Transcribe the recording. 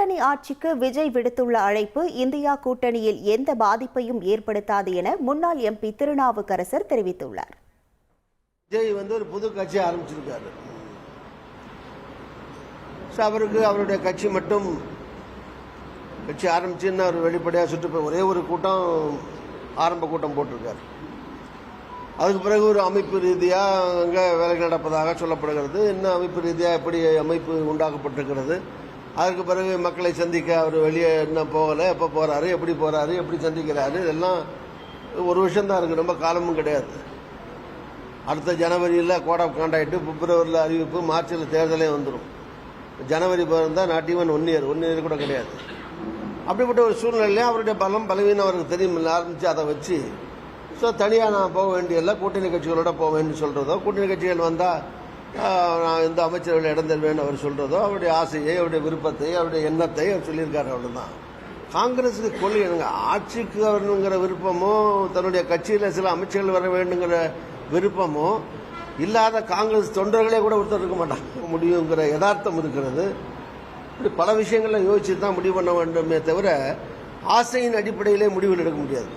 கூட்டணி ஆட்சிக்கு விஜய் விடுத்துள்ள அழைப்பு இந்தியா கூட்டணியில் எந்த பாதிப்பையும் ஏற்படுத்தாது என முன்னாள் எம்பி திருநாவுக்கரசர் தெரிவித்துள்ளார். விஜய் ஒரு புது கட்சி ஆரம்பிச்சிருக்காரு. அவருக்கு அவருடைய கட்சி மட்டும் கட்சி ஆரம்பிச்சுன்னு அவர் வெளிப்படையாக சுற்று ஒரே ஒரு கூட்டம் ஆரம்ப கூட்டம் போட்டிருக்காரு. அதுக்கு பிறகு ஒரு அமைப்பு ரீதியாக அங்கே வேலை நடப்பதாக சொல்லப்படுகிறது. இன்னும் அமைப்பு ரீதியாக எப்படி அமைப்பு உண்டாக்கப்பட்டிருக்கிறது, அதுக்கு பிறகு மக்களை சந்திக்க அவர் வெளியே இன்னும் போகலை, எப்போ போகிறாரு, எப்படி சந்திக்கிறாரு, இதெல்லாம் ஒரு விஷயம் தான் இருக்குது, ரொம்ப காலமும் கிடையாது. அடுத்த ஜனவரியில் கோட் ஆஃப் கான்டாக்ட், பிப்ரவரியில் அறிவிப்பு, மார்ச்சில் தேர்தலே வந்துடும். ஜனவரி பிறந்தால் நாட் ஈவன் ஒன் இயர் கூட கிடையாது. அப்படிப்பட்ட ஒரு சூழ்நிலையிலே அவருடைய பலம் பலவீனம் அவருக்கு தெரியும் ஆரம்பித்து அதை வச்சு தனியாக நான் போக வேண்டியதில்லை, கூட்டணி கட்சிகளோட போக வேண்டிய சொல்கிறதோ, கூட்டணி கட்சிகள் வந்தால் நான் இந்த அமைச்சர்கள் இடம் தருவேன்னு அவர் சொல்கிறதோ, அவருடைய ஆசையை, அவருடைய விருப்பத்தை, அவருடைய எண்ணத்தை அவர் சொல்லியிருக்காரு. அவ்வளோதான். காங்கிரஸுக்கு கொள்கை எனக்கு ஆட்சிக்கு வரணுங்கிற விருப்பமோ, தன்னுடைய கட்சியில் சில அமைச்சர்கள் வர வேண்டுங்கிற விருப்பமோ இல்லாத காங்கிரஸ் தொண்டர்களே கூட ஒருத்தர் இருக்க மாட்டாங்க முடியுங்கிற யதார்த்தம் இருக்கிறது. இப்படி பல விஷயங்கள்ல யோசிச்சு தான் முடிவு பண்ண வேண்டுமே தவிர ஆசையின் அடிப்படையிலே முடிவுகள் எடுக்க முடியாது.